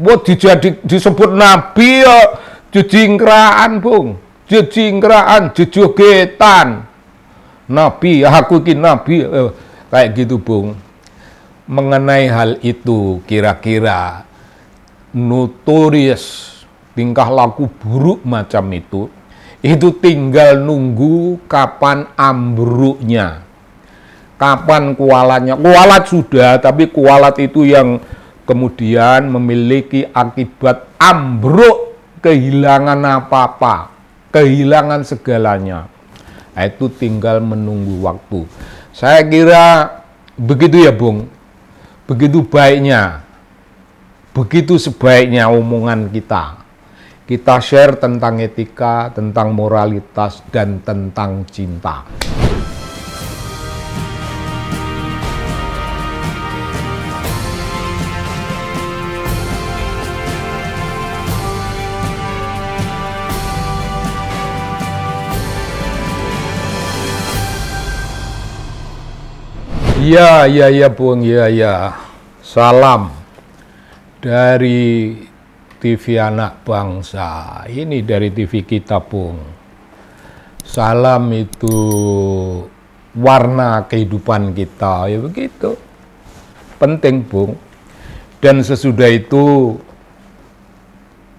Buat disebut nabi ya jejingkraan bung, jejingkraan, jejogetan. Nabi, aku ini nabi, kayak gitu bung. Mengenai hal itu kira-kira notorious tingkah laku buruk macam itu tinggal nunggu kapan ambruknya, kapan kualatnya. Kualat sudah, tapi kualat itu yang kemudian memiliki akibat ambruk, kehilangan apa-apa, kehilangan segalanya. Nah, itu tinggal menunggu waktu. Saya kira begitu ya Bung, begitu baiknya, begitu sebaiknya omongan kita. Kita share tentang etika, tentang moralitas, dan tentang cinta. Ya Bung, ya. Salam dari TV Anak Bangsa. Ini dari TV kita, Bung. Salam itu warna kehidupan kita, ya begitu. Penting, Bung. Dan sesudah itu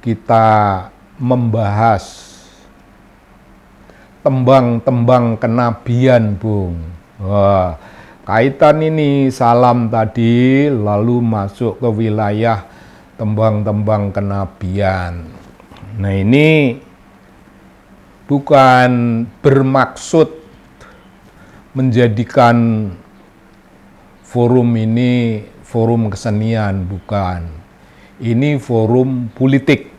kita membahas tembang-tembang kenabian, Bung. Wah, kaitan ini salam tadi lalu masuk ke wilayah tembang-tembang kenabian. Nah, ini bukan bermaksud menjadikan forum ini forum kesenian, bukan. Ini forum politik.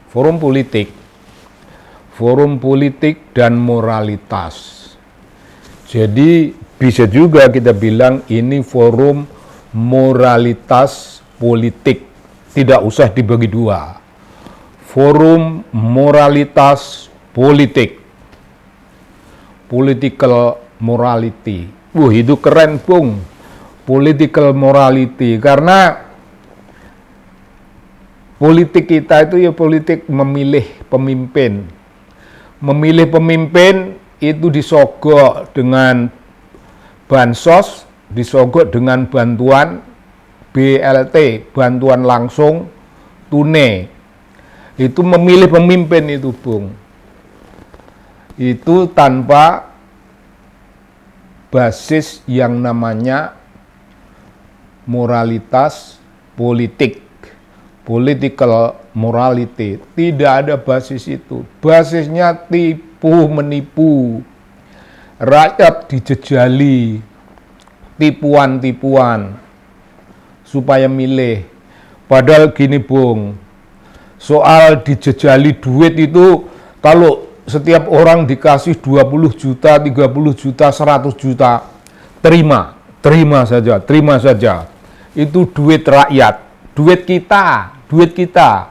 Forum politik. Forum politik dan moralitas. Jadi bisa juga kita bilang ini forum moralitas politik, tidak usah dibagi dua. Forum moralitas politik, political morality. Itu keren Bung, political morality, karena politik kita itu ya politik memilih pemimpin. Memilih pemimpin itu disogok dengan bansos, disogok dengan bantuan BLT, bantuan langsung tunai. Itu memilih pemimpin itu, Bung. Itu tanpa basis yang namanya moralitas politik, political morality. Tidak ada basis itu. Basisnya tipu menipu. Rakyat dijejali, tipuan-tipuan supaya milih. Padahal gini Bung, soal dijejali duit itu kalau setiap orang dikasih 20 juta, 30 juta, 100 juta, terima saja. Itu duit rakyat, duit kita.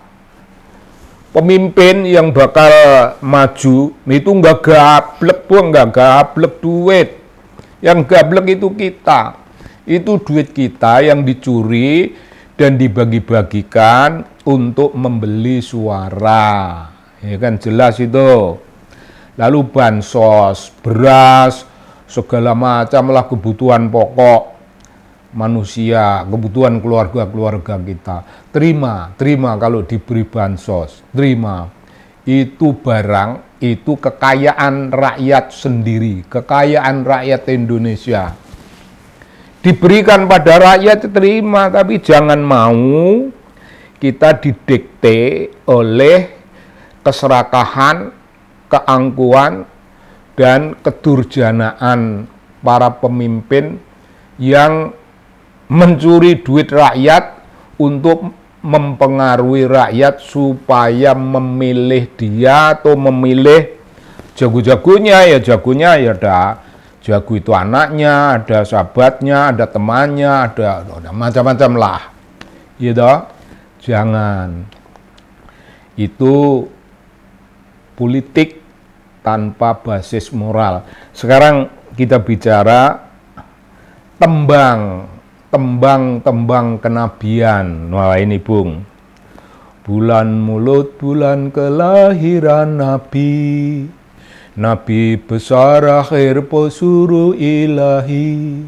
Pemimpin yang bakal maju itu nggak gablek duit. Yang gablek itu kita. Itu duit kita yang dicuri dan dibagi-bagikan untuk membeli suara. Ya kan jelas itu. Lalu bansos, beras, segala macam lah kebutuhan pokok manusia, kebutuhan keluarga kita. Terima kalau diberi bansos, terima. Itu barang, itu kekayaan rakyat sendiri, kekayaan rakyat Indonesia. Diberikan pada rakyat, terima, tapi jangan mau kita didikte oleh keserakahan, keangkuhan, dan kedurjanaan para pemimpin yang mencuri duit rakyat untuk mempengaruhi rakyat supaya memilih dia atau memilih jago-jagonya. Ya jagonya ya ada jago itu anaknya, ada sahabatnya, ada temannya, ada macam-macam lah. Gitu. Jangan. Itu politik tanpa basis moral. Sekarang kita bicara tembang tembang-tembang kenabian. Wah ini Bung, bulan Mulud, bulan kelahiran Nabi, Nabi besar akhir pesuruh ilahi.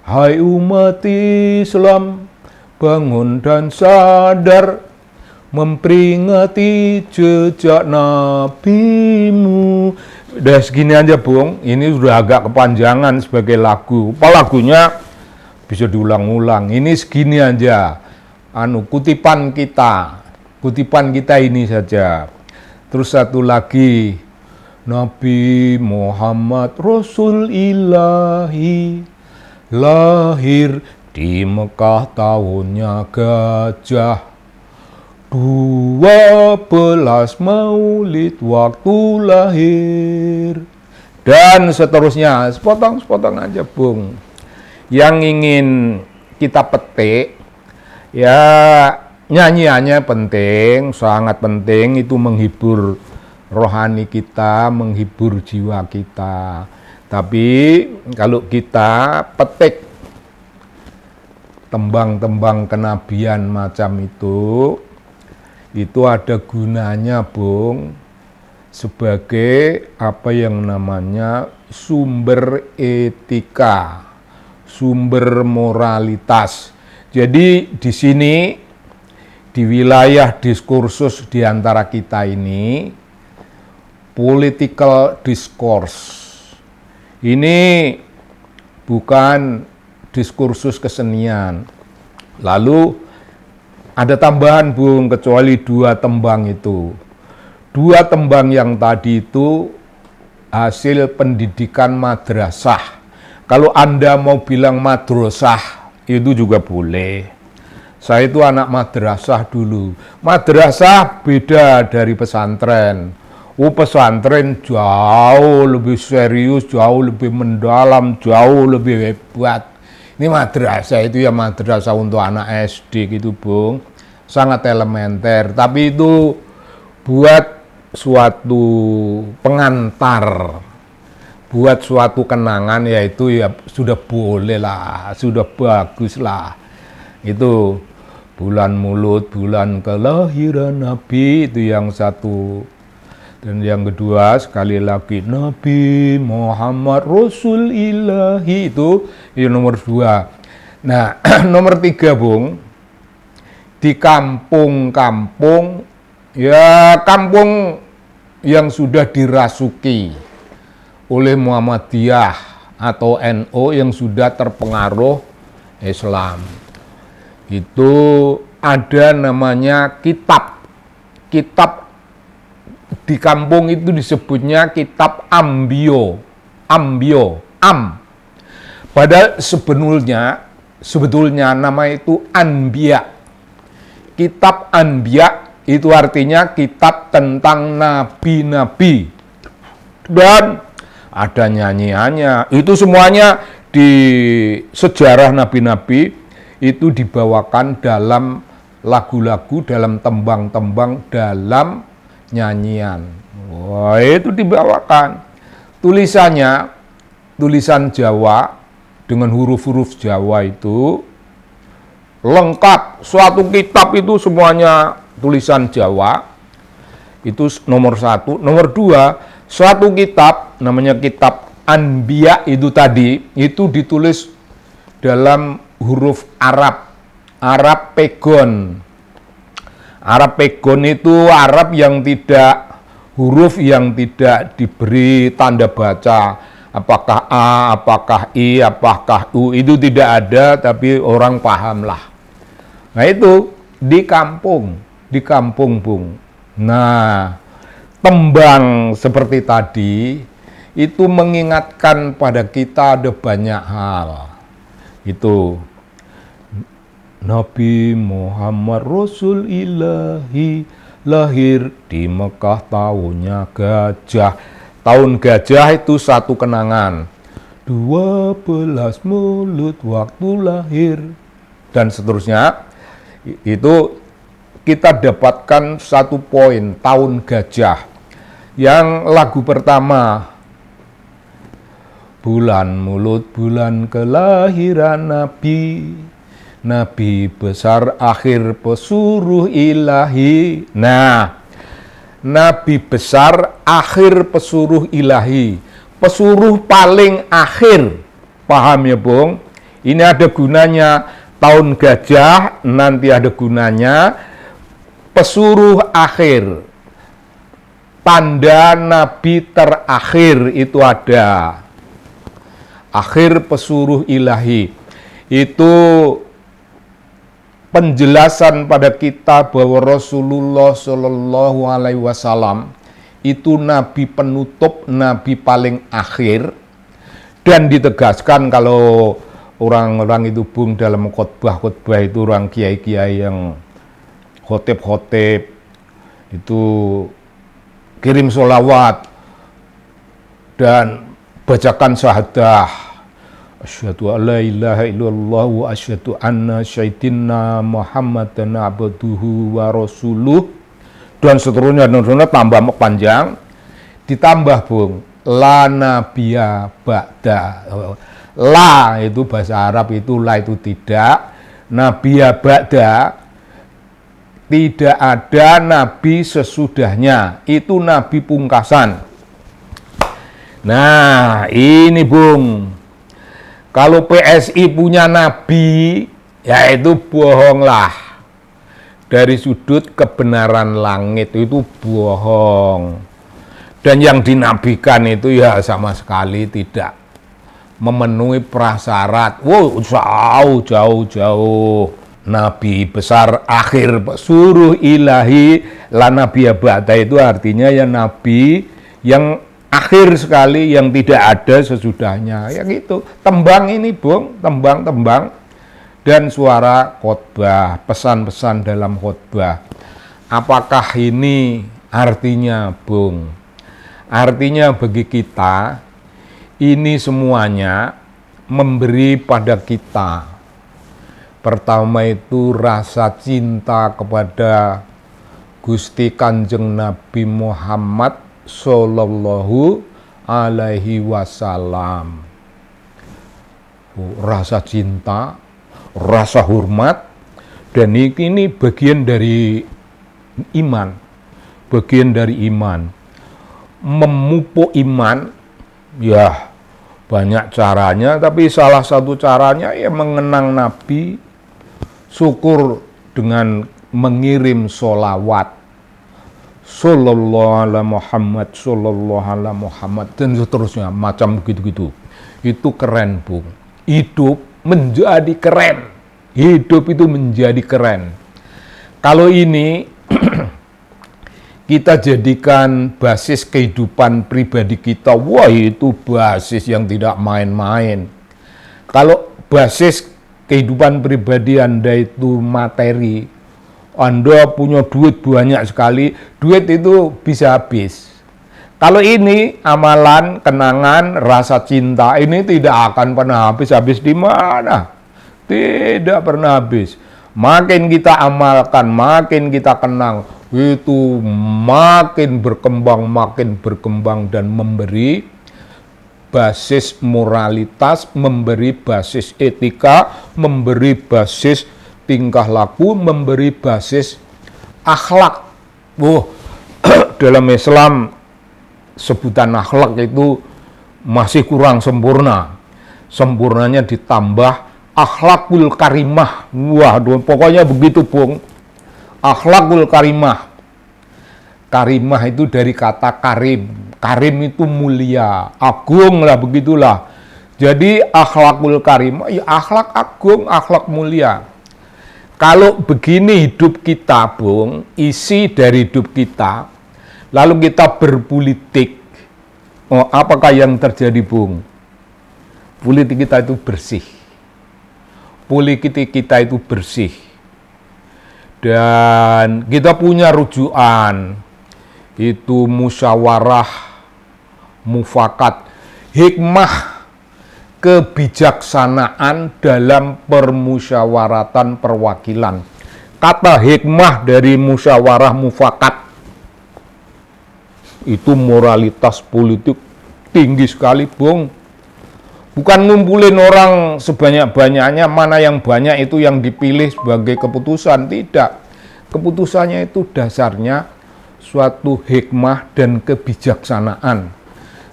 Hai umat Islam, bangun dan sadar, memperingati jejak nabimu. Udah segini aja Bung, ini sudah agak kepanjangan sebagai lagu. Apa lagunya bisa diulang-ulang. Ini segini aja. Kutipan kita ini saja. Terus satu lagi, Nabi Muhammad Rasul Ilahi, lahir di Mekah tahunnya gajah, 12 Maulid waktu lahir, dan seterusnya. Sepotong-sepotong aja Bung. Yang ingin kita petik, ya nyanyiannya penting, sangat penting, itu menghibur rohani kita, menghibur jiwa kita. Tapi kalau kita petik tembang-tembang kenabian macam itu ada gunanya Bung, sebagai apa yang namanya sumber etika, sumber moralitas. Jadi di sini, di wilayah diskursus di antara kita ini, political discourse, ini bukan diskursus kesenian. Lalu ada tambahan Bung, kecuali 2 tembang itu. 2 tembang yang tadi itu hasil pendidikan madrasah. Kalau Anda mau bilang madrasah, itu juga boleh. Saya itu anak madrasah dulu. Madrasah beda dari pesantren. Pesantren jauh lebih serius, jauh lebih mendalam, jauh lebih hebat. Ini madrasah itu ya madrasah untuk anak SD gitu Bung. Sangat elementer, tapi itu buat suatu pengantar, buat suatu kenangan, yaitu ya sudah boleh lah, sudah bagus lah. Itu bulan Mulud, bulan kelahiran Nabi, itu yang satu. Dan yang kedua, sekali lagi, Nabi Muhammad Rasul Ilahi, itu nomor 2. Nah, nomor 3 Bung, di kampung-kampung, ya kampung yang sudah dirasuki oleh Muhammadiyah atau NU yang sudah terpengaruh Islam, itu ada namanya kitab di kampung itu disebutnya kitab Ambio. Padahal sebetulnya nama itu Anbiya. Kitab Anbiya itu artinya kitab tentang nabi-nabi. Dan ada nyanyiannya. Itu semuanya di sejarah nabi-nabi itu dibawakan dalam lagu-lagu, dalam tembang-tembang, dalam nyanyian. Wah, itu dibawakan. Tulisannya, tulisan Jawa dengan huruf-huruf Jawa itu lengkap. Suatu kitab itu semuanya tulisan Jawa. Itu nomor 1. Nomor 2, suatu kitab namanya kitab Anbiya itu tadi, itu ditulis dalam huruf Arab Pegon. Arab Pegon itu Arab yang tidak, huruf yang tidak diberi tanda baca, apakah A, apakah I, apakah U, itu tidak ada, tapi orang paham lah. Nah itu di kampung Bung. Nah, tembang seperti tadi itu mengingatkan pada kita ada banyak hal. Itu Nabi Muhammad Rasul Ilahi, lahir di Mekah tahunnya gajah. Tahun gajah itu satu kenangan. 12 Maulud waktu lahir, dan seterusnya. Itu kita dapatkan 1 poin, tahun gajah. Yang lagu pertama, bulan mulut bulan kelahiran Nabi, Nabi besar akhir pesuruh ilahi. Nah, Nabi besar akhir pesuruh ilahi, pesuruh paling akhir. Paham ya Bung? Ini ada gunanya tahun gajah, nanti ada gunanya pesuruh akhir. Tanda Nabi terakhir itu ada. Akhir pesuruh ilahi. Itu penjelasan pada kita bahwa Rasulullah Shallallahu Alaihi Wasallam itu nabi penutup, nabi paling akhir, dan ditegaskan kalau orang-orang itu Bung dalam khotbah-khotbah itu orang kiai-kiai yang khotib-khotib itu kirim sholawat dan bacakan syahadah. Asyhadu an la ilaha illallah wa asyhadu anna sayyidina Muhammadan abduhu wa rasuluh, dan seterusnya tambah panjang, ditambah Bung la nabiyya ba'da. La itu bahasa Arab, itu la itu tidak, nabiyya ba'da tidak ada nabi sesudahnya, itu nabi pungkasan. Nah ini Bung, kalau PSI punya nabi, ya itu bohonglah. Dari sudut kebenaran langit itu bohong. Dan yang dinabikan itu ya sama sekali tidak memenuhi prasyarat. Wow, jauh. Nabi besar akhir pesuruh ilahi, la nabiyya ba'da itu artinya ya nabi yang akhir sekali, yang tidak ada sesudahnya. Ya gitu. Tembang ini Bung, tembang-tembang dan suara khotbah, pesan-pesan dalam khotbah. Apakah ini artinya Bung? Artinya bagi kita ini semuanya memberi pada kita. Pertama itu rasa cinta kepada Gusti Kanjeng Nabi Muhammad Sallallahu Alaihi Wasallam. Rasa cinta, rasa hormat, dan ini bagian dari iman. Bagian dari iman. Memupuk iman, ya banyak caranya, tapi salah satu caranya ya mengenang Nabi, syukur dengan mengirim sholawat. Sallallahu ala Muhammad, sallallahu ala Muhammad, dan seterusnya, macam begitu-gitu. Itu keren Bung. Hidup menjadi keren. Hidup itu menjadi keren. Kalau ini kita jadikan basis kehidupan pribadi kita, wah itu basis yang tidak main-main. Kalau basis kehidupan pribadi Anda itu materi, Anda punya duit banyak sekali, duit itu bisa habis. Kalau ini amalan, kenangan, rasa cinta, ini tidak akan pernah habis di mana? Tidak pernah habis. Makin kita amalkan, makin kita kenang, itu makin berkembang dan memberi basis moralitas, memberi basis etika, memberi basis tingkah laku, memberi basis akhlak. Dalam Islam sebutan akhlak itu masih kurang sempurna. Sempurnanya ditambah akhlakul karimah. Pokoknya begitu Bung. Akhlakul karimah. Karimah itu dari kata karim. Karim itu mulia, agung lah, begitulah. Jadi akhlakul karimah, ya akhlak agung, akhlak mulia. Kalau begini hidup kita Bung, isi dari hidup kita, lalu kita berpolitik, apakah yang terjadi Bung? Politik kita itu bersih. Politik kita itu bersih. Dan kita punya rujukan, itu musyawarah, mufakat, hikmah, kebijaksanaan dalam permusyawaratan perwakilan. Kata hikmah dari musyawarah mufakat itu moralitas politik tinggi sekali Bung. Bukan ngumpulin orang sebanyak-banyaknya, mana yang banyak itu yang dipilih sebagai keputusan. Tidak. Keputusannya itu dasarnya suatu hikmah dan kebijaksanaan.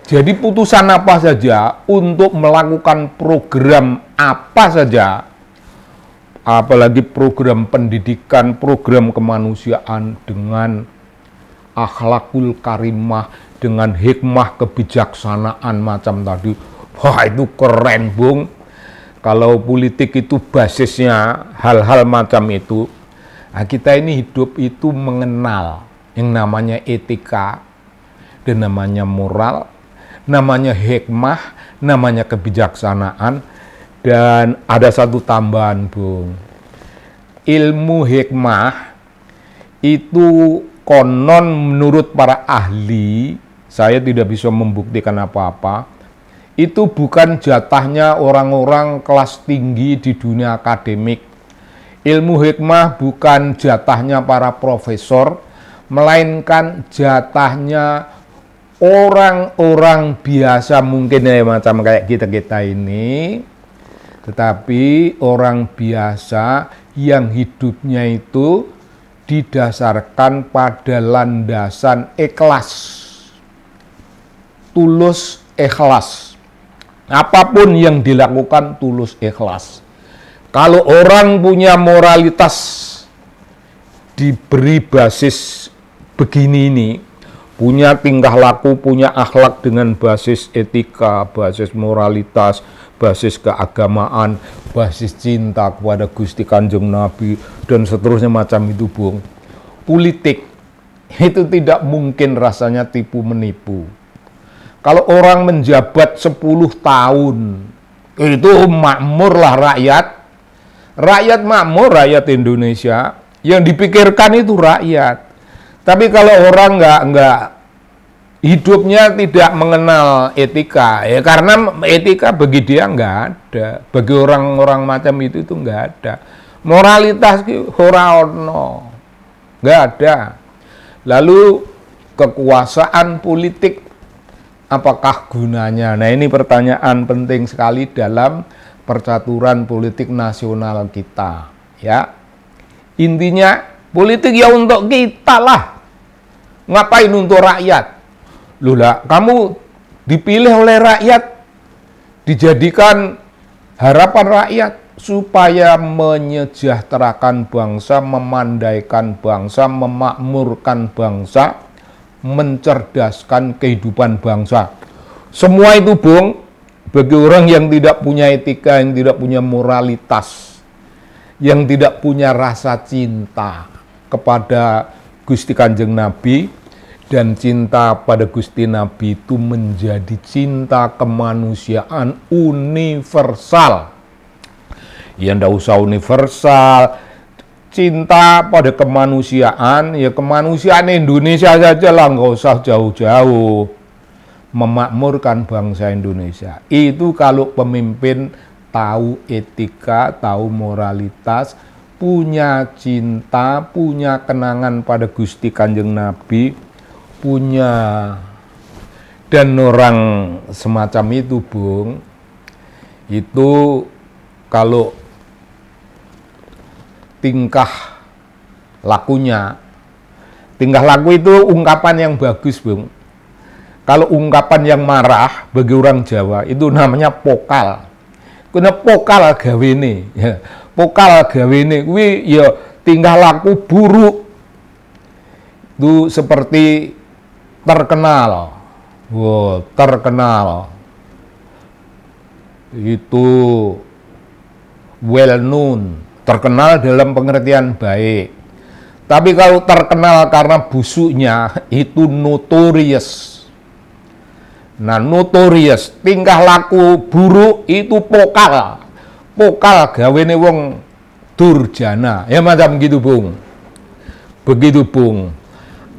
Jadi putusan apa saja untuk melakukan program apa saja, apalagi program pendidikan, program kemanusiaan dengan akhlakul karimah, dengan hikmah kebijaksanaan macam tadi. Wah, itu keren, Bung. Kalau politik itu basisnya hal-hal macam itu, nah kita ini hidup itu mengenal yang namanya etika, dan namanya moral, namanya hikmah, namanya kebijaksanaan, dan ada satu tambahan, Bung. Ilmu hikmah itu konon menurut para ahli, saya tidak bisa membuktikan apa-apa, itu bukan jatahnya orang-orang kelas tinggi di dunia akademik. Ilmu hikmah bukan jatahnya para profesor, melainkan jatahnya orang-orang biasa, mungkin ya macam kayak kita-kita ini, tetapi orang biasa yang hidupnya itu didasarkan pada landasan ikhlas, tulus ikhlas. Apapun yang dilakukan tulus ikhlas. Kalau orang punya moralitas diberi basis begini ini, punya tingkah laku, punya akhlak dengan basis etika, basis moralitas, basis keagamaan, basis cinta kepada Gusti Kanjeng Nabi, dan seterusnya macam itu, Bung. Politik itu tidak mungkin rasanya tipu menipu. Kalau orang menjabat 10 tahun, itu makmurlah rakyat. Rakyat makmur, rakyat Indonesia. Yang dipikirkan itu rakyat. Tapi kalau orang nggak hidupnya tidak mengenal etika, ya karena etika bagi dia nggak ada. Bagi orang-orang macam itu nggak ada. Moralitas ora ono, nggak ada. Lalu kekuasaan politik, apakah gunanya? Nah, ini pertanyaan penting sekali dalam percaturan politik nasional kita, ya. Intinya politik ya untuk kita lah. Ngapain untuk rakyat? Loh lah, kamu dipilih oleh rakyat, dijadikan harapan rakyat supaya menyejahterakan bangsa, memandaikan bangsa, memakmurkan bangsa, mencerdaskan kehidupan bangsa. Semua itu, Bung, bagi orang yang tidak punya etika, yang tidak punya moralitas, yang tidak punya rasa cinta kepada Gusti Kanjeng Nabi, dan cinta pada Gusti Nabi itu menjadi cinta kemanusiaan universal. Ya ndak usah universal, cinta pada kemanusiaan, ya kemanusiaan Indonesia saja lah, nggak usah jauh-jauh. Memakmurkan bangsa Indonesia. Itu kalau pemimpin tahu etika, tahu moralitas, punya cinta, punya kenangan pada Gusti Kanjeng Nabi, punya, dan orang semacam itu, Bung, itu kalau tingkah lakunya, tingkah laku itu ungkapan yang bagus, Bung. Kalau ungkapan yang marah bagi orang Jawa itu namanya pokal. Kena pokal gawene, ya. Pokal gawene kuwi ya tingkah laku buruk. Itu seperti terkenal. Wow, terkenal. Itu well known, terkenal dalam pengertian baik. Tapi kalau terkenal karena busuknya, itu notorious. Nah, notorious, tingkah laku buruk itu pokal. Pokal gawene wong durjana. Ya macam gitu, Bung. Begitu, Bung.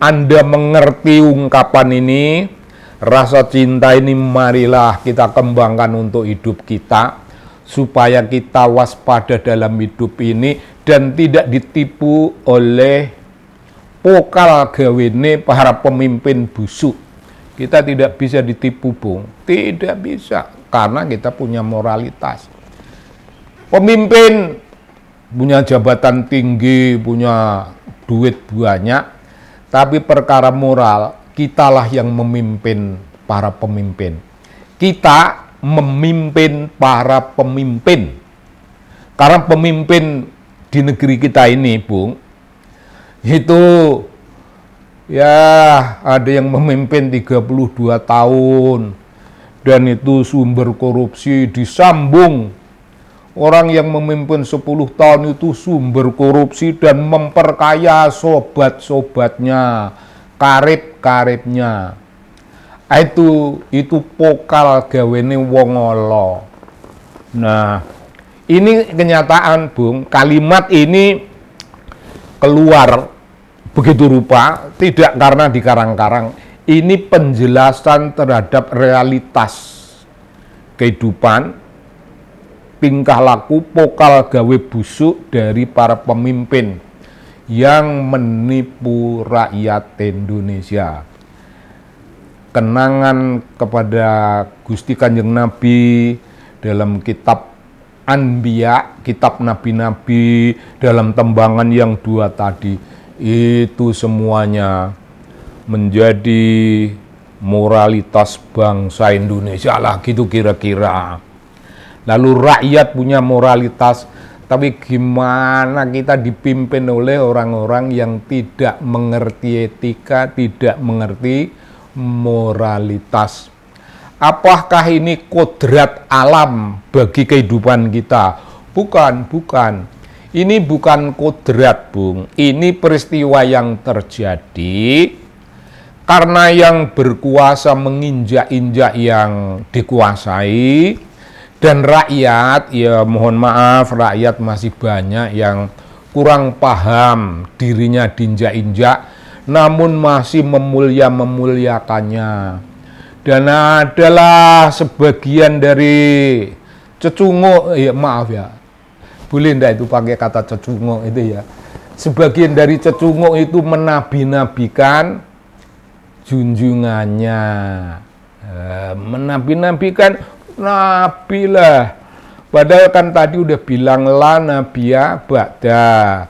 Anda mengerti ungkapan ini, rasa cinta ini marilah kita kembangkan untuk hidup kita, supaya kita waspada dalam hidup ini dan tidak ditipu oleh pokal gawene para pemimpin busuk. Kita tidak bisa ditipu, Bung. Tidak bisa. karena kita punya moralitas. Pemimpin punya jabatan tinggi, punya duit banyak, tapi perkara moral, kitalah yang memimpin para pemimpin. Kita memimpin para pemimpin. Karena pemimpin di negeri kita ini, Bung, itu ya ada yang memimpin 32 tahun, dan itu sumber korupsi disambung. Orang yang memimpin 10 tahun itu sumber korupsi dan memperkaya sobat-sobatnya, karib-karibnya. Itu pokal gawene wong ala. Nah, ini kenyataan, Bung. Kalimat ini keluar begitu rupa, tidak karena dikarang-karang. Ini penjelasan terhadap realitas kehidupan, tingkah laku, pokal gawe busuk dari para pemimpin yang menipu rakyat Indonesia. Kenangan kepada Gusti Kanjeng Nabi dalam kitab Anbiya, kitab nabi-nabi, dalam tembangan yang 2 tadi, itu semuanya menjadi moralitas bangsa Indonesia lah, gitu kira-kira. Lalu rakyat punya moralitas, tapi gimana kita dipimpin oleh orang-orang yang tidak mengerti etika, tidak mengerti moralitas. Apakah ini kodrat alam bagi kehidupan kita? Bukan. Ini bukan kodrat, Bung. Ini peristiwa yang terjadi karena yang berkuasa menginjak-injak yang dikuasai, dan rakyat, ya mohon maaf, rakyat masih banyak yang kurang paham dirinya diinjak-injak, namun masih memuliakannya. Dan adalah sebagian dari cecunguk, ya maaf ya, boleh enggak itu pakai kata cecunguk itu ya. Sebagian dari cecunguk itu menabi-nabikan junjungannya, menabi-nabikan Nabi lah. Padahal kan tadi udah bilang la nabiya ba'da.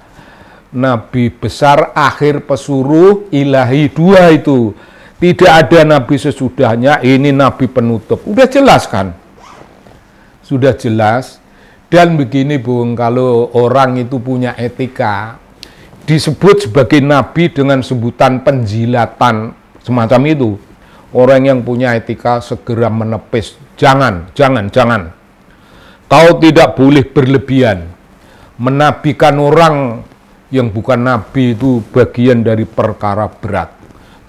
Nabi besar akhir pesuruh ilahi 2 itu. Tidak ada nabi sesudahnya, ini nabi penutup. Udah jelas kan? Sudah jelas. Dan begini, Bung, kalau orang itu punya etika, disebut sebagai nabi dengan sebutan penjilatan semacam itu. Orang yang punya etika segera menepis. Jangan. Kau tidak boleh berlebihan. Menabikan orang yang bukan nabi itu bagian dari perkara berat.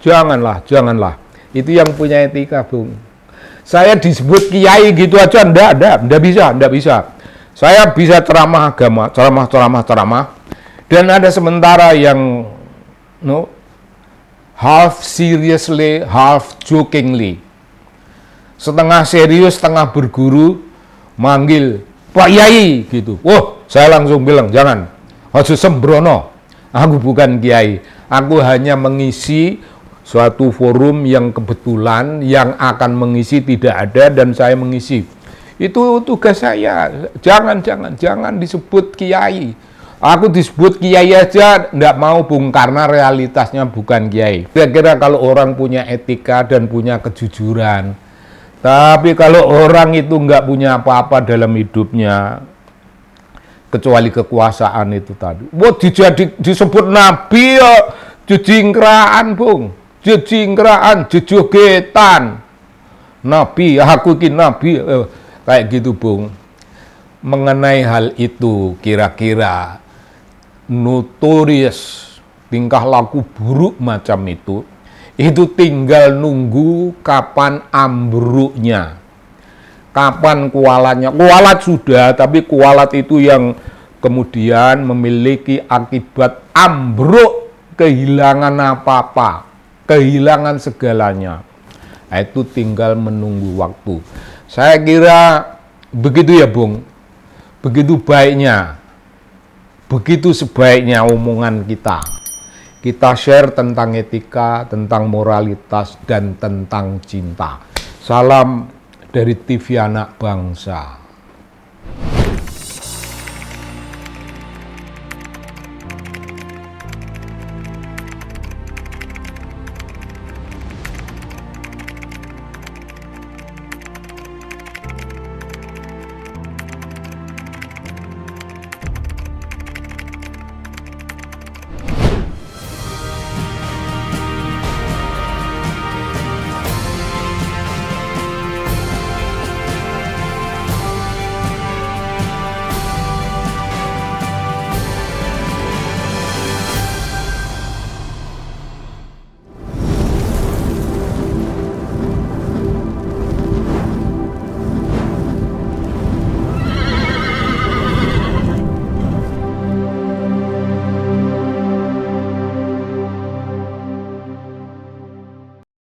Janganlah. Itu yang punya etika, Bung. Saya disebut kiai gitu aja, enggak bisa. Saya bisa ceramah agama, ceramah. Dan ada sementara yang half seriously, half jokingly. Setengah serius, setengah berguru, manggil Pak Yai gitu. Saya langsung bilang, jangan, ojo sembrono. Aku bukan kiai. Aku hanya mengisi suatu forum yang kebetulan yang akan mengisi tidak ada dan saya mengisi. Itu tugas saya. Jangan disebut kiai. Aku disebut kiai aja enggak mau, Bung, karena realitasnya bukan kiai. Kira-kira kalau orang punya etika dan punya kejujuran. Tapi kalau orang itu enggak punya apa-apa dalam hidupnya, kecuali kekuasaan itu tadi. Disebut nabi ya, jejingkraan, Bung. Jejingkraan, jejogetan. Nabi, aku ki nabi. Kayak gitu, Bung. Mengenai hal itu, kira-kira notorious, tingkah laku buruk macam itu tinggal nunggu kapan ambruknya, kapan kualatnya. Kualat sudah, tapi kualat itu yang kemudian memiliki akibat ambruk, kehilangan apa-apa, kehilangan segalanya. Itu tinggal menunggu waktu. Saya kira begitu ya, Bung. Begitu baiknya, begitu sebaiknya omongan kita. Kita share tentang etika, tentang moralitas, dan tentang cinta. Salam dari TV Anak Bangsa.